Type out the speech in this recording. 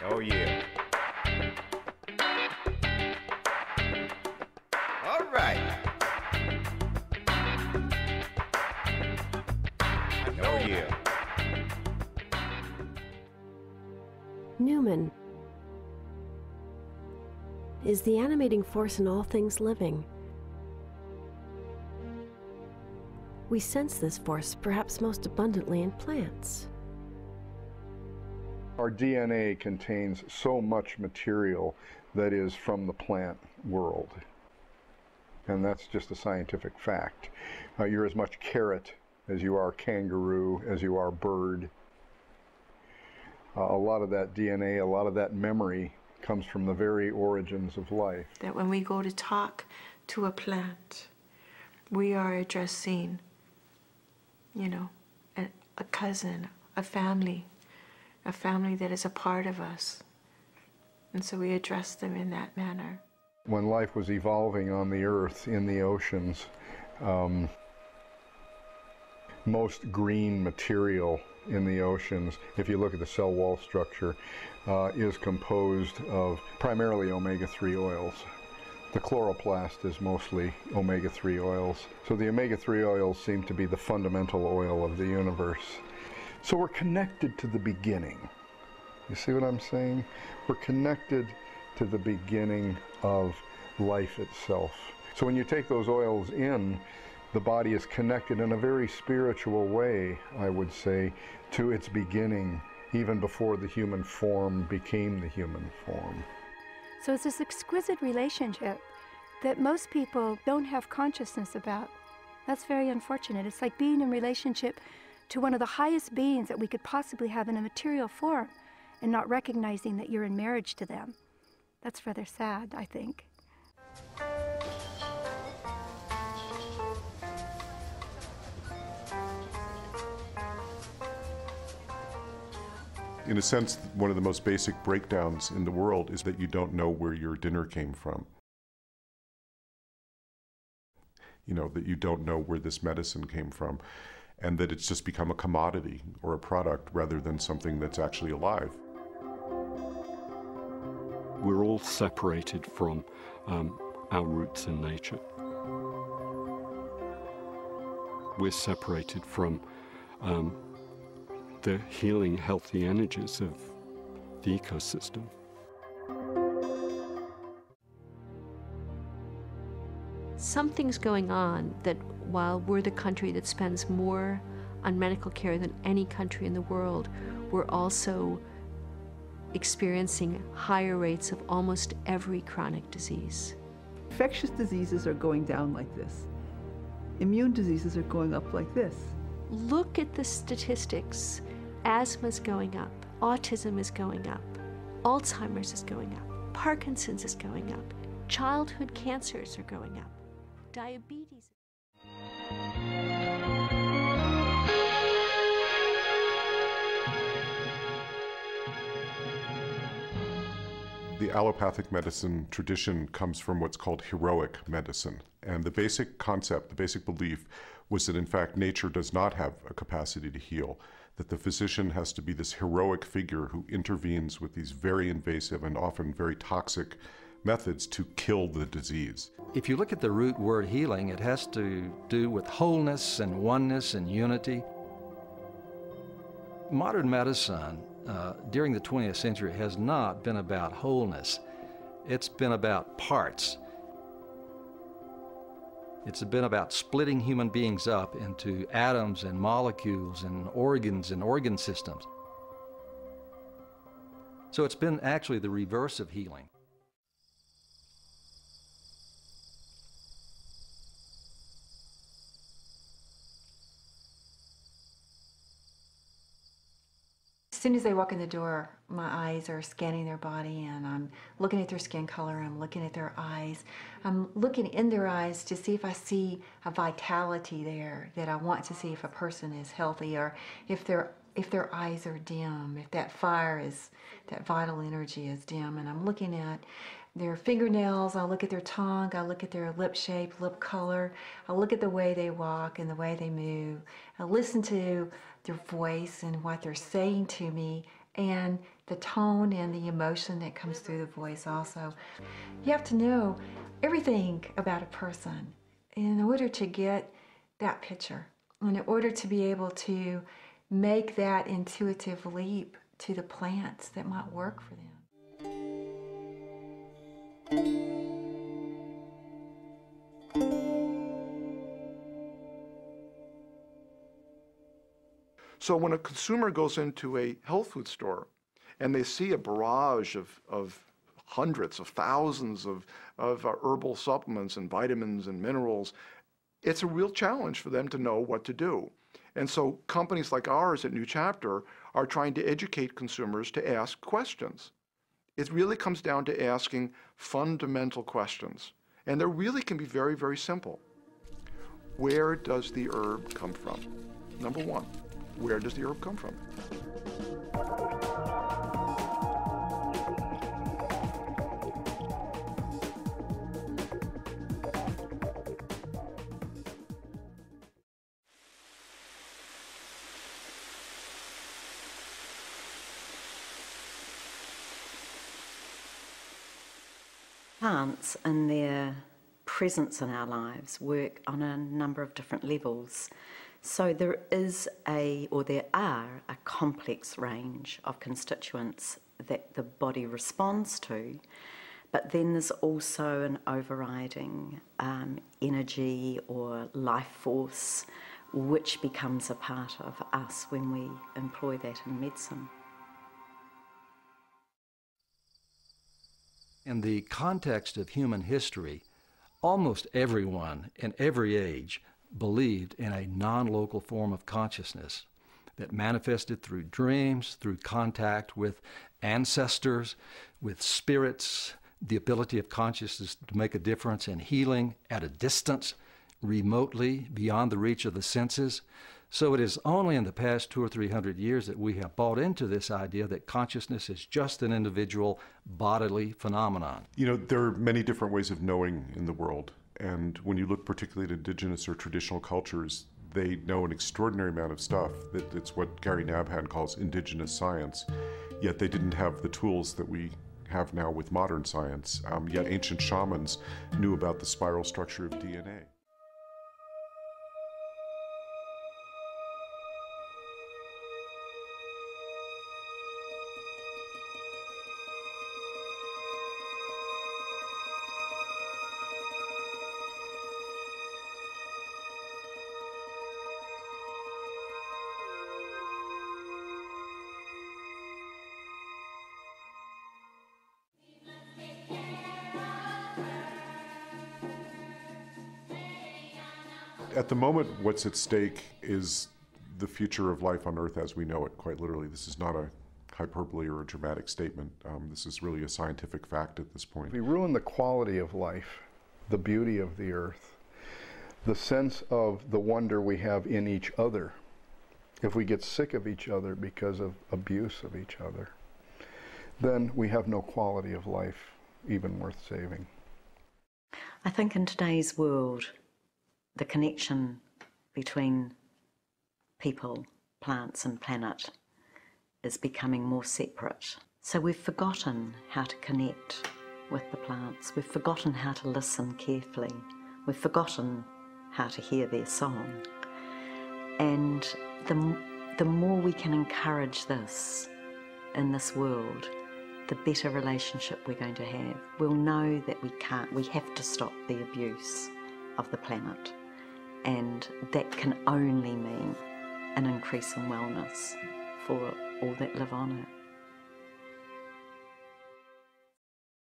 Oh yeah. All right. Oh yeah. Numen is the animating force in all things living. We sense this force perhaps most abundantly in plants. Our DNA contains so much material that is from the plant world. And that's just a scientific fact. You're as much carrot as you are kangaroo, as you are bird. A lot of that DNA, a lot of that memory comes from the very origins of life. That when we go to talk to a plant, we are addressing, you know, a cousin, a family that is a part of us. And so we address them in that manner. When life was evolving on the earth, in the oceans, most green material in the oceans, if you look at the cell wall structure, is composed of primarily omega-3 oils. The chloroplast is mostly omega-3 oils. So the omega-3 oils seem to be the fundamental oil of the universe. So we're connected to the beginning. You see what I'm saying? We're connected to the beginning of life itself. So when you take those oils in, the body is connected in a very spiritual way, I would say, to its beginning, even before the human form became the human form. So it's this exquisite relationship that most people don't have consciousness about. That's very unfortunate. It's like being in relationship to one of the highest beings that we could possibly have in a material form and not recognizing that you're in marriage to them. That's rather sad, I think. In a sense, one of the most basic breakdowns in the world is that you don't know where your dinner came from. You know, that you don't know where this medicine came from, and that it's just become a commodity or a product rather than something that's actually alive. We're all separated from our roots in nature. We're separated from the healing, healthy energies of the ecosystem. Something's going on that while we're the country that spends more on medical care than any country in the world, we're also experiencing higher rates of almost every chronic disease. Infectious diseases are going down like this. Immune diseases are going up like this. Look at the statistics. Asthma is going up, autism is going up, Alzheimer's is going up, Parkinson's is going up, childhood cancers are going up, diabetes. The allopathic medicine tradition comes from what's called heroic medicine. And the basic concept, the basic belief, was that in fact nature does not have a capacity to heal, that the physician has to be this heroic figure who intervenes with these very invasive and often very toxic methods to kill the disease. If you look at the root word healing, it has to do with wholeness and oneness and unity. Modern medicine during the 20th century has not been about wholeness. It's been about parts. It's been about splitting human beings up into atoms and molecules and organs and organ systems. So it's been actually the reverse of healing. As soon as they walk in the door, my eyes are scanning their body, and I'm looking at their skin color, I'm looking at their eyes. I'm looking in their eyes to see if I see a vitality there that I want to see if a person is healthy, or if their eyes are dim, if that fire is, that vital energy is dim. And I'm looking at their fingernails, I'll look at their tongue, I'll look at their lip shape, lip color, I'll look at the way they walk and the way they move. I'll listen to their voice and what they're saying to me, and the tone and the emotion that comes through the voice also. You have to know everything about a person in order to get that picture, in order to be able to make that intuitive leap to the plants that might work for them. So when a consumer goes into a health food store and they see a barrage of hundreds of thousands of herbal supplements and vitamins and minerals, it's a real challenge for them to know what to do. And so companies like ours at New Chapter are trying to educate consumers to ask questions. It really comes down to asking fundamental questions. And they really can be very, very simple. Where does the herb come from? Number one, where does the herb come from? Plants and their presence in our lives work on a number of different levels. So there are a complex range of constituents that the body responds to, but then there's also an overriding energy or life force which becomes a part of us when we employ that in medicine. In the context of human history, almost everyone in every age believed in a non-local form of consciousness that manifested through dreams, through contact with ancestors, with spirits, the ability of consciousness to make a difference in healing at a distance, remotely, beyond the reach of the senses. So it is only in the past 200 or 300 years that we have bought into this idea that consciousness is just an individual bodily phenomenon. You know, there are many different ways of knowing in the world. And when you look particularly at indigenous or traditional cultures, they know an extraordinary amount of stuff. It's what Gary Nabhan calls indigenous science. Yet they didn't have the tools that we have now with modern science. Yet ancient shamans knew about the spiral structure of DNA. At the moment, what's at stake is the future of life on Earth as we know it, quite literally. This is not a hyperbole or a dramatic statement. This is really a scientific fact at this point. We ruin the quality of life, the beauty of the Earth, the sense of the wonder we have in each other. If we get sick of each other because of abuse of each other, then we have no quality of life even worth saving. I think in today's world, the connection between people, plants and planet is becoming more separate. So we've forgotten how to connect with the plants. We've forgotten how to listen carefully. We've forgotten how to hear their song. And the more we can encourage this in this world, the better relationship we're going to have. We'll know that we have to stop the abuse of the planet. And that can only mean an increase in wellness for all that live on it.